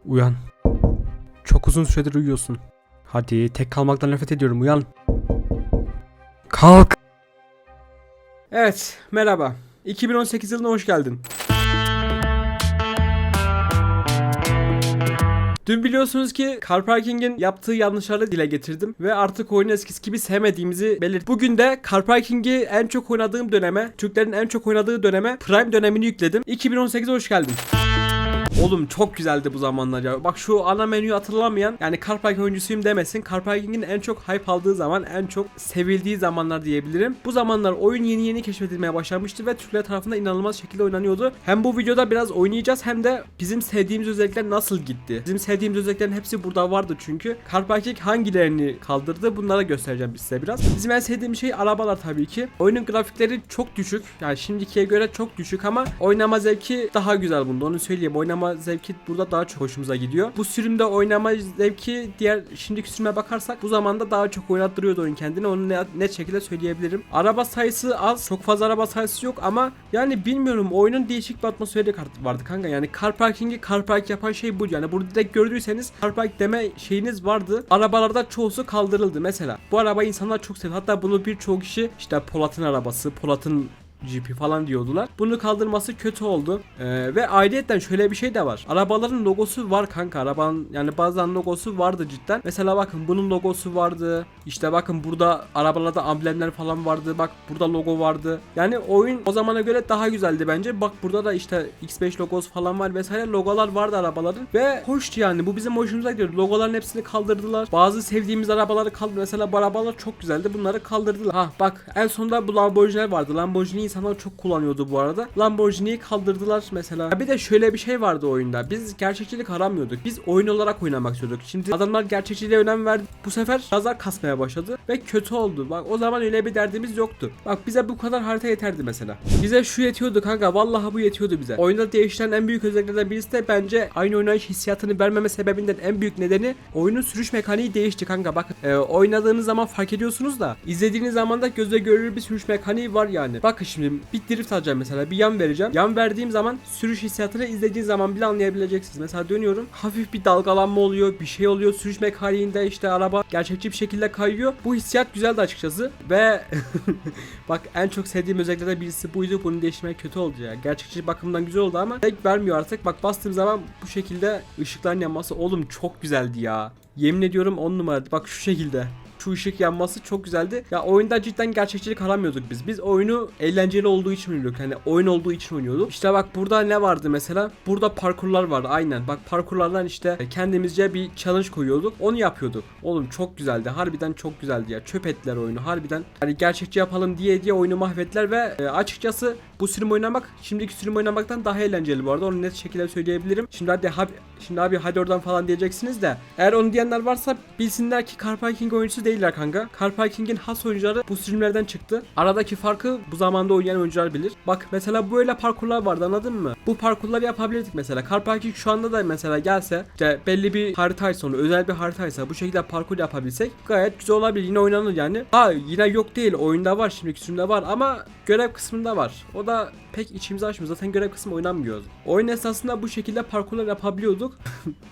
Uyan. Çok uzun süredir uyuyorsun. Hadi, tek kalmaktan nefret ediyorum, uyan. Kalk. Evet, merhaba. 2018 yılına hoş geldin. Dün biliyorsunuz ki Car Parking'in yaptığı yanlışları dile getirdim ve artık oyunu eskisi gibi sevmediğimizi belirttim. Bugün de Car Parking'i en çok oynadığım döneme, Türklerin en çok oynadığı döneme Prime dönemini yükledim. 2018'e hoş geldin. Oğlum çok güzeldi bu zamanlar ya. Bak şu ana menüyü hatırlamayan, yani Car Parking oyuncusuyum demesin. Car Parking'in en çok hype aldığı zaman, en çok sevildiği zamanlar diyebilirim. Bu zamanlar oyun yeni keşfedilmeye başlamıştı ve Türkler tarafından inanılmaz şekilde oynanıyordu. Hem bu videoda biraz oynayacağız hem de bizim sevdiğimiz özellikler nasıl gitti. Bizim sevdiğimiz özelliklerin hepsi burada vardı çünkü. Car Parking hangilerini kaldırdı, bunlara göstereceğim size biraz. Bizim en sevdiğim şey arabalar tabii ki. Oyunun grafikleri çok düşük. Yani şimdikiye göre çok düşük ama oynama zevki daha güzel bunda, onu söyleyeyim. Oynama zevki burada daha çok hoşumuza gidiyor. Bu sürümde oynama zevki diğer şimdiki sürüme bakarsak bu zamanda daha çok oynattırıyordu oyun kendini. Onu net şekilde söyleyebilirim. Araba sayısı az. Çok fazla araba sayısı yok ama yani bilmiyorum, oyunun değişik bir atmosferi vardı kanka. Yani Car Parking'i Car Park yapan şey bu. Yani burada direkt gördüyseniz Car Park deme şeyiniz vardı. Arabalarda çoğusu kaldırıldı mesela. Bu arabayı insanlar çok seviyor. Hatta bunu birçok kişi işte Polat'ın arabası, Polat'ın GP falan diyordular. Bunu kaldırması kötü oldu. Ve ayrıyetten şöyle bir şey de var. Arabaların logosu var kanka. Arabanın yani bazen logosu vardı cidden. Mesela bakın bunun logosu vardı. İşte bakın burada arabalarda amblemler falan vardı. Bak burada logo vardı. Yani oyun o zamana göre daha güzeldi bence. Bak burada da işte X5 logosu falan var vesaire, logolar vardı arabaların. Ve hoştu yani. Bu bizim hoşumuza gidiyordu. Logoların hepsini kaldırdılar. Bazı sevdiğimiz arabaları kaldırdılar. Mesela bu arabalar çok güzeldi. Bunları kaldırdılar. Ha bak, en sonunda bu Lamborghini'ler vardı. Lamborghini insanlar çok kullanıyordu bu arada. Lamborghini'yi kaldırdılar mesela. Bir de şöyle bir şey vardı oyunda. Biz gerçekçilik aramıyorduk. Biz oyun olarak oynamak istiyorduk. Şimdi adamlar gerçekçiliğe önem verdi. Bu sefer pazar kasmaya başladı ve kötü oldu. Bak o zaman öyle bir derdimiz yoktu. Bak bize bu kadar harita yeterdi mesela. Bize şu yetiyordu kanka. Vallahi bu yetiyordu bize. Oyunda değişen en büyük özelliklerden birisi de bence aynı oynayış hissiyatını vermeme sebebinden en büyük nedeni oyunun sürüş mekaniği değişti kanka. Bakın oynadığınız zaman fark ediyorsunuz da izlediğiniz zaman da gözle görülür bir sürüş mekaniği var yani. Bakın şimdi bir drift alacağım mesela, bir yan vereceğim. Yan verdiğim zaman sürüş hissiyatını izlediğiniz zaman bile anlayabileceksiniz. Mesela dönüyorum, hafif bir dalgalanma oluyor, bir şey oluyor. Sürüş mekaniğinde işte araba gerçekçi bir şekilde kayıyor. Bu hissiyat güzeldi açıkçası ve bak en çok sevdiğim özelliklerden birisi buydu. Bunu değiştirmek kötü oldu ya. Gerçekçi bakımdan güzel oldu ama tek vermiyor artık. Bak bastığım zaman bu şekilde ışıkların yanması oğlum çok güzeldi ya. Yemin ediyorum 10 numaraydı. Bak şu şekilde. Şu ışık yanması çok güzeldi. Ya oyunda cidden gerçekçilik aramıyorduk biz. Biz oyunu eğlenceli olduğu için oynuyorduk. Hani oyun olduğu için oynuyorduk. İşte bak burada ne vardı mesela? Burada parkurlar vardı aynen. Bak parkurlardan işte kendimizce bir challenge koyuyorduk. Onu yapıyorduk. Oğlum çok güzeldi. Harbiden çok güzeldi ya. Çöp ettiler oyunu harbiden. Hani gerçekçi yapalım diye oyunu mahvettiler ve açıkçası bu sürüm oynamak şimdiki sürüm oynamaktan daha eğlenceli bu arada. Onu net şekilde söyleyebilirim. Şimdi abi hadi oradan falan diyeceksiniz de. Eğer onu diyenler varsa bilsinler ki Car Parking oyuncusu değiller kanka. Car Parking'in has oyuncuları bu sürümlerden çıktı. Aradaki farkı bu zamanda oynayan oyuncular bilir. Bak mesela böyle parkurlar vardı, anladın mı? Bu parkurları yapabilirdik mesela. Car Parking şu anda da mesela gelse işte belli bir haritaysa, onu özel bir haritaysa bu şekilde parkur yapabilsek gayet güzel olabilir. Yine oynanır yani. Ha yine yok değil. Oyunda var, şimdiki sürümde var ama görev kısmında var. O da pek içimizi açmıyor. Zaten görev kısmı oynanmıyor. Oyun esasında bu şekilde parkurlar yapabiliyorduk.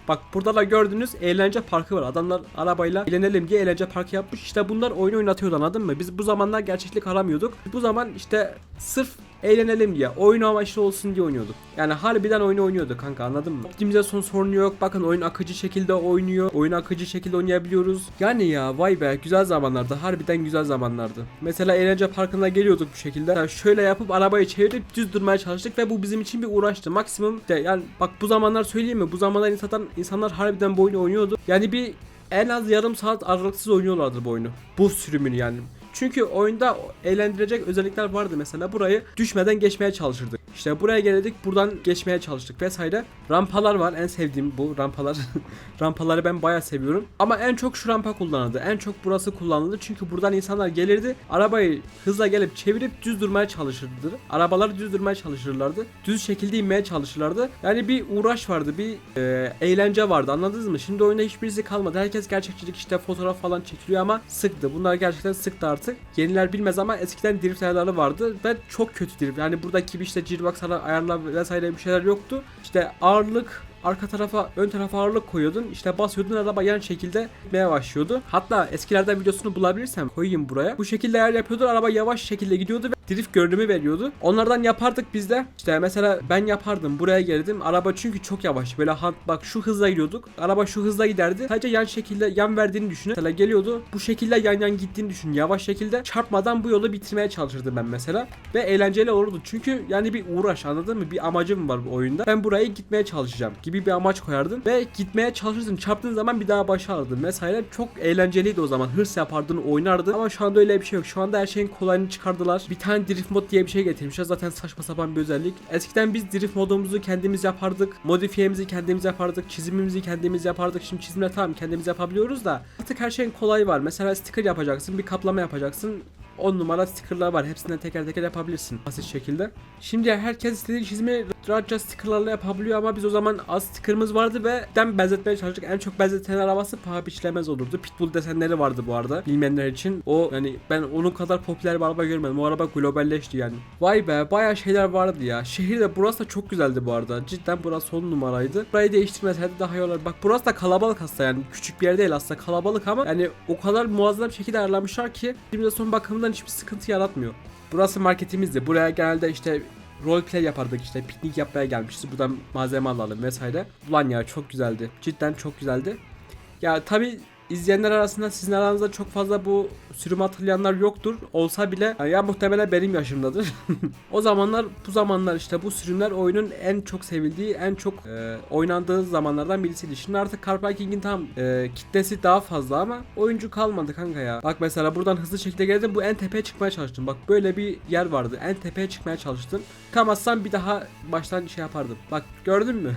Bak burada da gördüğünüz eğlence parkı var. Adamlar arabayla eğlenelim diye eğlence parkı yapmış. İşte bunlar oyunu oynatıyordu, anladın mı? Biz bu zamanlar gerçeklik aramıyorduk. Bu zaman işte sırf eğlenelim diye, oyun amaçlı olsun diye oynuyorduk. Yani harbiden oyunu oynuyordu kanka, anladın mı? Optimizasyon sorunu yok. Bakın oyun akıcı şekilde oynuyor. Oyun akıcı şekilde oynayabiliyoruz. Yani ya vay be, güzel zamanlardı. Harbiden güzel zamanlardı. Mesela eğlence parkına geliyorduk bu şekilde. Yani şöyle yapıp arabayı çevirip düz durmaya çalıştık ve bu bizim için bir uğraştı. Maksimum de yani bak bu zamanlar söyleyeyim mi? Bu zamanlar insanlar harbiden bu oyunu oynuyordu. Yani bir en az yarım saat aralıksız oynuyorlardı bu oyunu. Bu sürümünü yani. Çünkü oyunda eğlendirecek özellikler vardı. Mesela burayı düşmeden geçmeye çalışırdık. İşte buraya geldik, buradan geçmeye çalıştık vesaire. Rampalar var, en sevdiğim bu rampalar. Rampaları ben bayağı seviyorum. Ama en çok şu rampa kullanıldı. En çok burası kullanıldı. Çünkü buradan insanlar gelirdi. Arabayı hızla gelip çevirip düz durmaya çalışırdı. Arabaları düz durmaya çalışırlardı. Düz şekilde inmeye çalışırlardı. Yani bir uğraş vardı. Bir eğlence vardı. Anladınız mı? Şimdi oyunda hiçbirisi kalmadı. Herkes gerçekçilik, işte fotoğraf falan çekiliyor ama sıktı. Bunlar gerçekten sıktı artık. Yeniler bilmez ama eskiden drift ayarları vardı. Ben çok kötü drift. Yani buradaki gibi işte gearbox ayarlar vesaire bir şeyler yoktu. İşte ağırlık arka tarafa ön tarafa ağırlık koyuyordun. İşte basıyordun, araba yan şekilde gitmeye başlıyordu. Hatta eskilerden videosunu bulabilirsem koyayım buraya. Bu şekilde ayar yapıyordu. Araba yavaş şekilde gidiyordu ve drift görünümü veriyordu. Onlardan yapardık biz de. İşte mesela ben yapardım. Buraya geldim. Araba çünkü çok yavaş. Böyle bak şu hızla gidiyorduk. Araba şu hızla giderdi. Sadece yan şekilde yan verdiğini düşünün. Mesela geliyordu. Bu şekilde yan gittiğini düşün. Yavaş şekilde çarpmadan bu yolu bitirmeye çalışırdım ben mesela. Ve eğlenceli olurdu. Çünkü yani bir uğraş, anladın mı? Bir amacım var bu oyunda. Ben buraya gitmeye çalışacağım gibi bir amaç koyardın ve gitmeye çalışırsın. Çarptığın zaman bir daha başa alırdın vesaire. Çok eğlenceliydi o zaman. Hırs yapardın, oynardın. Ama şu anda öyle bir şey yok. Şu anda her şeyin kolayını çıkardılar. Bir tane drift mod diye bir şey getirmişler. Zaten saçma sapan bir özellik. Eskiden biz drift modumuzu kendimiz yapardık. Modifiyemizi kendimiz yapardık. Çizimimizi kendimiz yapardık. Şimdi çizimleri tamam kendimiz yapabiliyoruz da artık her şeyin kolayı var. Mesela sticker yapacaksın, bir kaplama yapacaksın. 10 numara stickerlar var. Hepsinden teker teker yapabilirsin basit şekilde. Şimdi herkes istediği çizimi rahatça stickerlarla yapabiliyor ama biz o zaman az stickerımız vardı ve benzetmeye çalıştık. En çok benzeten arabası paha biçilemez olurdu. Pitbull desenleri vardı bu arada. Bilmeyenler için. O yani ben onun kadar popüler bir araba görmedim. O araba globalleşti yani. Vay be, bayağı şeyler vardı ya. Şehirde burası da çok güzeldi bu arada. Cidden burası 10 numaraydı. Burayı değiştirmeseydi daha iyi olur. Bak burası da kalabalık aslında yani. Küçük bir yer değil aslında, kalabalık ama yani o kadar muazzam bir şekilde ayarlamışlar ki şimdi son bakımından hiçbir sıkıntı yaratmıyor. Burası marketimizdi. Buraya genelde işte roleplay yapardık, işte piknik yapmaya gelmişiz. Buradan malzeme alalım vesaire. Ulan ya çok güzeldi. Cidden çok güzeldi. Ya tabi izleyenler arasında sizin aranızda çok fazla bu sürümü hatırlayanlar yoktur. Olsa bile ya muhtemelen benim yaşımdadır. O zamanlar bu zamanlar işte bu sürümler oyunun en çok sevildiği, en çok oynandığı zamanlardan birisiydi. Şimdi artık Car Parking'in tam kitlesi daha fazla ama oyuncu kalmadı kanka ya. Bak mesela buradan hızlı şekilde geldim, bu en tepeye çıkmaya çalıştım. Bak böyle bir yer vardı. En tepeye çıkmaya çalıştım. Çıkamazsam bir daha baştan şey yapardım. Bak gördün mü?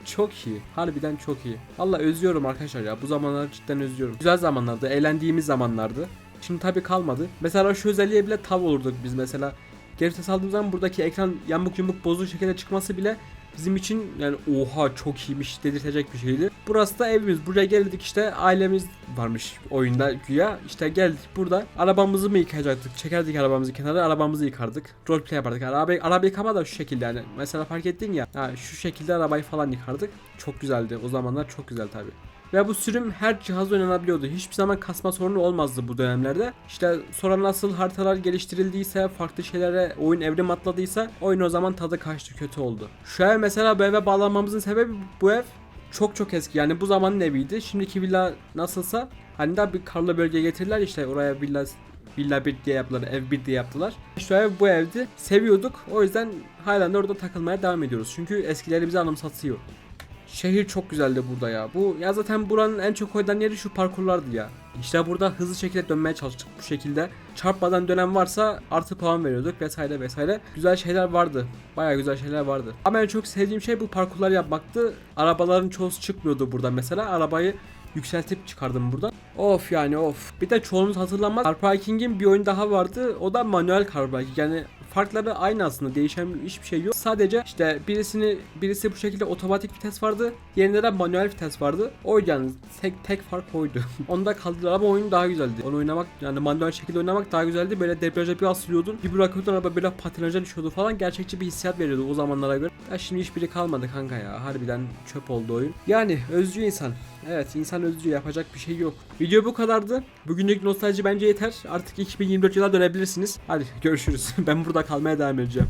Çok iyi. Harbiden çok iyi. Valla özlüyorum arkadaşlar ya. Bu zamanları cidden özlüyorum. Güzel zamanlardı. Eğlendiğimiz zamanlardı. Şimdi tabi kalmadı. Mesela şu özelliğe bile tav olurduk biz mesela. Geri vites aldığımız zaman buradaki ekran yamuk yumuk bozuk şekilde çıkması bile bizim için yani oha çok iyiymiş dedirtecek bir şeydi. Burası da evimiz. Buraya geldik, işte ailemiz varmış oyunda güya. İşte geldik burada. Arabamızı mı yıkayacaktık? Çekerdik arabamızı kenara, arabamızı yıkardık. Roleplay yapardık. Araba yıkama da şu şekilde yani. Mesela fark ettin ya. Şu şekilde arabayı falan yıkardık. Çok güzeldi. O zamanlar çok güzel tabi. Ve bu sürüm her cihazda oynanabiliyordu. Hiçbir zaman kasma sorunu olmazdı bu dönemlerde. İşte sonra nasıl haritalar geliştirildiyse, farklı şeylere oyun evrim atladıysa oyun o zaman tadı kaçtı, kötü oldu. Şu ev mesela, bu eve bağlanmamızın sebebi bu ev çok eski. Yani bu zamanın eviydi. Şimdiki villa nasılsa hani daha bir karlı bölgeye getirdiler, işte oraya villa 1 diye yaptılar, ev 1 diye yaptılar. Şu ev bu evdi. Seviyorduk. O yüzden halen de orada takılmaya devam ediyoruz. Çünkü eskileri bize anımsatıyor. Şehir çok güzeldi burada ya. Bu ya zaten buranın en çok oynanan yeri şu parkurlardı ya. İşte burada hızlı şekilde dönmeye çalıştık bu şekilde. Çarpmadan dönen varsa artı puan veriyorduk vesaire vesaire. Güzel şeyler vardı. Bayağı güzel şeyler vardı. Ama en çok sevdiğim şey bu parkurları yapmaktı. Arabaların çoğusu çıkmıyordu burada mesela. Arabayı yükseltip çıkardım buradan. Of yani of. Bir de çoğunuz hatırlanmaz. Car Parking'in bir oyun daha vardı. O da manuel Car Parking. Yani farkları aynı aslında. Değişen hiçbir şey yok. Sadece işte birisi bu şekilde otomatik vites vardı. Yerinde de manuel vites vardı. O yani tek fark oydu. Onda kaldılar ama oyun daha güzeldi. Onu oynamak yani manuel şekilde oynamak daha güzeldi. Böyle debriyaja bir asılıyordun. Bir bırakıyordun, araba böyle patinaja düşüyordu falan. Gerçekçi bir hissiyat veriyordu o zamanlara göre. Ya şimdi hiçbiri kalmadı kanka ya. Harbiden çöp oldu oyun. Yani özlü insan. Evet, insan özlü, yapacak bir şey yok. Video bu kadardı. Bugünlük nostalji bence yeter. Artık 2024 yıla dönebilirsiniz. Hadi görüşürüz. Ben burada kalmaya devam edeceğim.